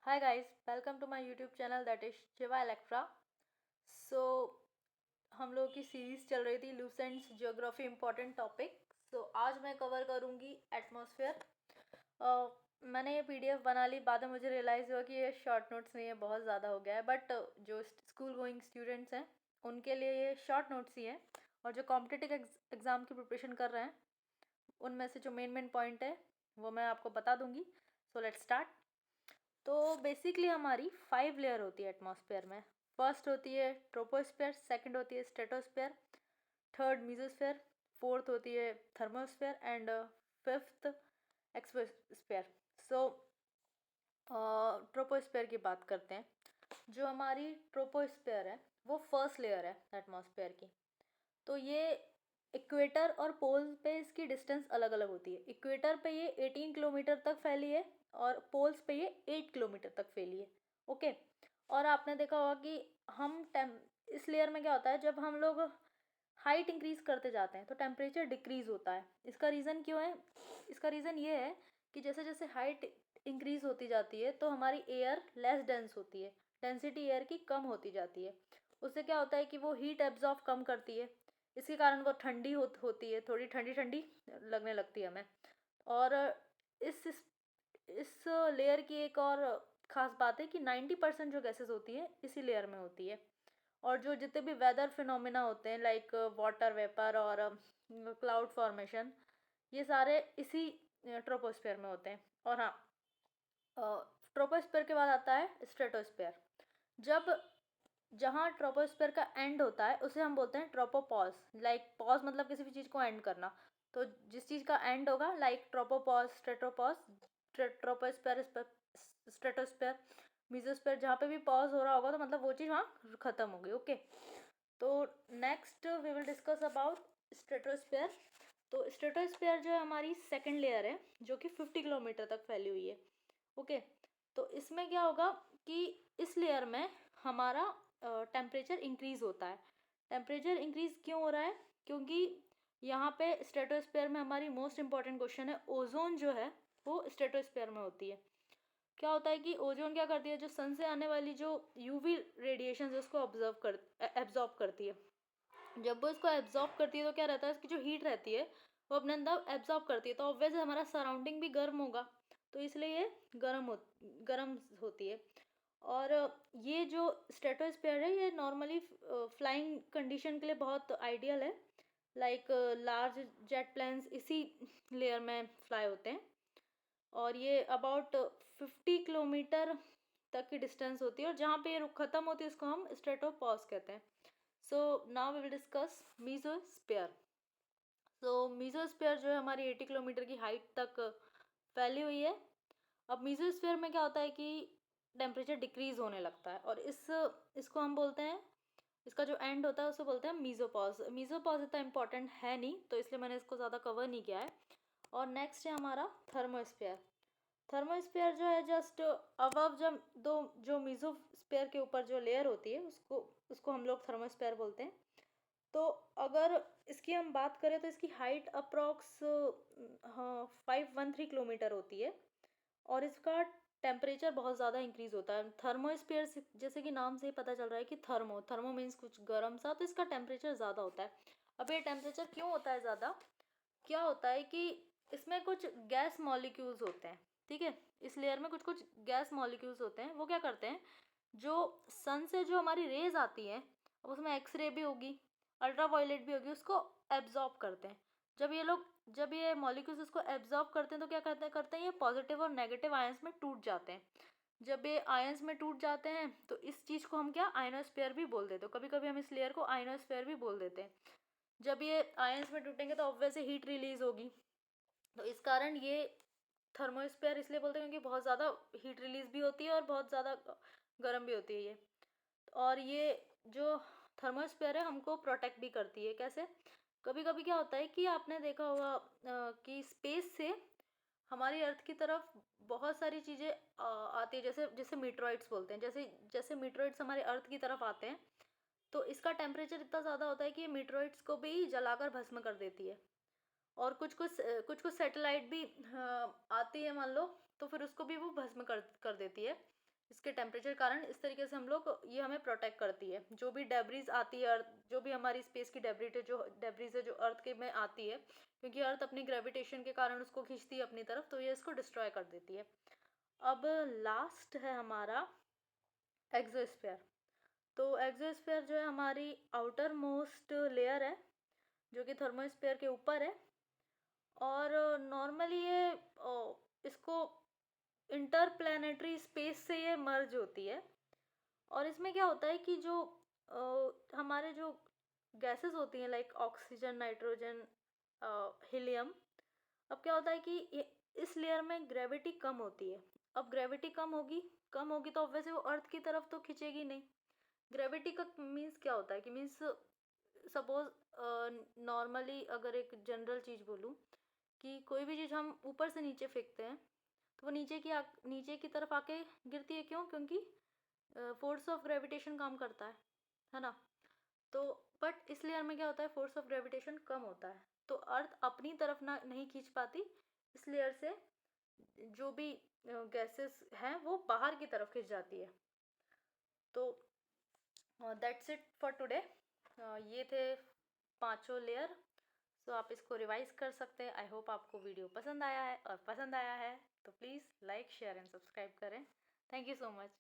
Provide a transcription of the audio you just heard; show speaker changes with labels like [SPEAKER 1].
[SPEAKER 1] Hi guys, welcome to my YouTube channel that is Shiva Electra. So हम लोगों की series चल रही थी लूसेंट्स ज्योग्राफी इम्पोर्टेंट टॉपिक। सो आज मैं कवर करूँगी एटमॉस्फेयर। मैंने ये पीडीएफ बना ली, बाद में मुझे रियलाइज़ हुआ कि ये शॉर्ट नोट्स नहीं है, बहुत ज़्यादा हो गया है। बट जो स्कूल गोइंग स्टूडेंट्स हैं उनके लिए ये शॉर्ट नोट्स ही हैं, और जो कॉम्पिटिटिव एग्ज़ाम की प्रिपरेशन कर रहे हैं उनमें से जो मेन पॉइंट है वो मैं आपको बता दूंगी। So let's start. तो बेसिकली हमारी 5 लेयर होती है एटमॉस्फेयर में। फर्स्ट होती है ट्रोपोस्फेयर, सेकंड होती है स्ट्रेटोस्फेयर, थर्ड मीजोस्फेयर, फोर्थ होती है thermosphere and fifth exosphere. So troposphere की बात करते हैं। जो हमारी ट्रोपोस्फेयर है वो फर्स्ट लेयर है एटमॉस्फेयर की। तो ये इक्वेटर और पोल पे इसकी डिस्टेंस अलग अलग होती है। इक्वेटर पे ये 18 किलोमीटर तक फैली है और पोल्स पे ये 8 किलोमीटर तक फैली है। ओके। और आपने देखा होगा कि हम इस लेयर में क्या होता है, जब हम लोग हाइट इंक्रीज करते जाते हैं तो टेम्परेचर डिक्रीज होता है। इसका रीज़न क्यों है? इसका रीज़न ये है कि जैसे जैसे हाइट इंक्रीज होती जाती है तो हमारी एयर लेस डेंस होती है, डेंसिटी एयर की कम होती जाती है। उससे क्या होता है कि वो हीट एब्जॉर्ब कम करती है। इसके कारण वो ठंडी होती है, थोड़ी ठंडी ठंडी लगने लगती है हमें। और इस इस, इस लेयर की एक और ख़ास बात है कि 90% जो गैसेस होती हैं इसी लेयर में होती है। और जो जितने भी वेदर फिनोमिना होते हैं लाइक वाटर वेपर और क्लाउड फॉर्मेशन, ये सारे इसी ट्रोपोस्फेयर में होते हैं। और हाँ, ट्रोपोस्फेयर के बाद आता है स्ट्रेटोस्फेयर। जब जहाँ ट्रोपोस्फेयर का एंड होता है उसे हम बोलते हैं ट्रोपोपॉज। लाइक पॉज मतलब किसी भी चीज़ को एंड करना। तो जिस चीज़ का एंड होगा like tropopause, stratopause, troposphere, stratosphere, mesosphere, जहाँ पे भी पॉज हो रहा होगा तो मतलब वो चीज़ वहाँ ख़त्म होगी। ओके। तो next we will discuss about stratosphere. तो स्ट्रेटोस्फेयर जो है हमारी सेकंड लेयर है जो कि 50 किलोमीटर तक फैली हुई है। ओके। तो इसमें क्या होगा कि इस लेयर में हमारा टेम्परेचर इंक्रीज होता है। टेम्परेचर इंक्रीज क्यों हो रहा है? क्योंकि यहाँ पे स्ट्रेटोस्फेयर में हमारी मोस्ट इंपॉर्टेंट क्वेश्चन है, ओजोन जो है वो स्ट्रेटोस्फेयर में होती है। क्या होता है कि ओजोन क्या करती है, जो सन से आने वाली जो यूवी रेडिएशन है उसको एब्जॉर्ब करती है। जब वो इसको एब्जॉर्ब करती है तो क्या रहता है, इसकी जो हीट रहती है वो अपने अंदर एब्जॉर्ब करती है, तो ऑब्वियस हमारा सराउंडिंग भी गर्म होगा, तो इसलिए ये गर्म होती है। और ये जो स्ट्रेटोस्फेयर है ये नॉर्मली फ्लाइंग कंडीशन के लिए बहुत आइडियल है। लाइक लार्ज जेट प्लेन्स इसी लेयर में फ्लाई होते हैं। और ये अबाउट 50 किलोमीटर तक की डिस्टेंस होती है, और जहाँ पे ये ख़त्म होती है उसको हम स्ट्रेटोपॉज कहते हैं। So now we will discuss mesosphere. तो मीजोस्फेयर जो है हमारी 80 किलोमीटर की हाइट तक फैली हुई है। अब मीजोस्फेयर में क्या होता है कि टेम्परेचर डिक्रीज होने लगता है, और इसको हम बोलते हैं, इसका जो एंड होता है उसे बोलते हैं मीजोपॉज। मीजोपॉज इतना इंपॉर्टेंट है नहीं तो इसलिए मैंने इसको ज़्यादा कवर नहीं किया है। और नेक्स्ट है हमारा थर्मोस्फेयर। थर्मोस्फेयर जो है जस्ट अबव, जब दो जो मीजोस्फेयर के ऊपर जो लेयर होती है उसको उसको हम लोग थर्मोस्फेयर बोलते हैं। तो अगर इसकी हम बात करें तो इसकी हाइट अप्रॉक्स हाँ 513 किलोमीटर होती है, और इसका टेम्परेचर बहुत ज़्यादा इंक्रीज होता है। थर्मोस्फीयर से जैसे कि नाम से ही पता चल रहा है कि थर्मो थर्मो मीन्स कुछ गर्म सा, तो इसका टेम्परेचर ज़्यादा होता है। अब ये टेम्परेचर क्यों होता है ज़्यादा? क्या होता है कि इसमें कुछ गैस मॉलिक्यूल्स होते हैं। ठीक है, इस लेयर में कुछ कुछ गैस मॉलिक्यूल्स होते हैं। वो क्या करते हैं, जो सन से जो हमारी रेज आती है, अब उसमें एक्सरे भी होगी, अल्ट्रावायलेट भी होगी, उसको एब्जॉर्ब करते हैं। जब ये मॉलिक्यूल्स उसको एब्जॉर्ब करते हैं तो क्या करते हैं, ये पॉजिटिव और नेगेटिव आयंस में टूट जाते हैं। जब ये आयंस में टूट जाते हैं तो इस चीज़ को हम क्या आयनोस्फेयर भी बोल देते हैं। कभी कभी हम इस लेयर को आयनोस्फेयर भी बोल देते हैं। जब ये आयंस में टूटेंगे तो ऑब्वियस हीट रिलीज होगी, तो इस कारण ये थर्मोस्फेयर इसलिए बोलते हैं क्योंकि बहुत ज़्यादा हीट रिलीज भी होती है और बहुत ज़्यादा गर्म भी होती है ये। और ये जो थर्मोस्फेयर है हमको प्रोटेक्ट भी करती है। कैसे? कभी कभी क्या होता है कि आपने देखा होगा कि स्पेस से हमारी अर्थ की तरफ बहुत सारी चीज़ें आती है, जैसे जैसे मीटरॉइड्स बोलते हैं। जैसे जैसे मीटरॉइड्स हमारे अर्थ की तरफ आते हैं तो इसका टेम्परेचर इतना ज़्यादा होता है कि ये मीटरॉइड्स को भी जलाकर भस्म कर देती है। और कुछ कुछ सैटेलाइट भी आती है मान लो, तो फिर उसको भी वो भस्म कर देती है। इसके टेम्परेचर कारण इस तरीके से हम लोग ये हमें प्रोटेक्ट करती है। जो भी डेब्रीज आती है अर्थ, जो भी हमारी स्पेस की डेब्रीज है जो अर्थ के में आती है, क्योंकि अर्थ अपनी ग्रेविटेशन के कारण उसको खींचती है अपनी तरफ, तो ये इसको डिस्ट्रॉय कर देती है। अब लास्ट है हमारा एक्सोस्फीयर। तो एक्सोस्फीयर जो है हमारी आउटर मोस्ट लेयर है जो कि थर्मोस्फीयर के ऊपर है, और नॉर्मली ये इसको इंटरप्लैनेटरी स्पेस से ये मर्ज होती है। और इसमें क्या होता है कि जो हमारे जो गैसेस होती हैं लाइक ऑक्सीजन, नाइट्रोजन, हीलियम, अब क्या होता है कि इस लेयर में ग्रेविटी कम होती है। अब ग्रेविटी कम होगी तो ऑब्वियसली वो अर्थ की तरफ तो खींचेगी नहीं। ग्रेविटी का मीन्स क्या होता है कि मीन्स सपोज नॉर्मली अगर एक जनरल चीज़ बोलूँ कि कोई भी चीज़ हम ऊपर से नीचे फेंकते हैं तो वो नीचे की तरफ आके गिरती है। क्यों? क्योंकि फोर्स ऑफ ग्रेविटेशन काम करता है ना। तो बट इस लेयर में क्या होता है, फोर्स ऑफ ग्रेविटेशन कम होता है, तो अर्थ अपनी तरफ ना नहीं खींच पाती, इस लेयर से जो भी गैसेस हैं वो बाहर की तरफ खिंच जाती है। तो दैट्स इट फॉर टुडे। ये थे पांचों लेयर। सो आप इसको रिवाइज कर सकते हैं। आई होप आपको वीडियो पसंद आया है, और पसंद आया है तो please like, share and subscribe करें। Thank you so much.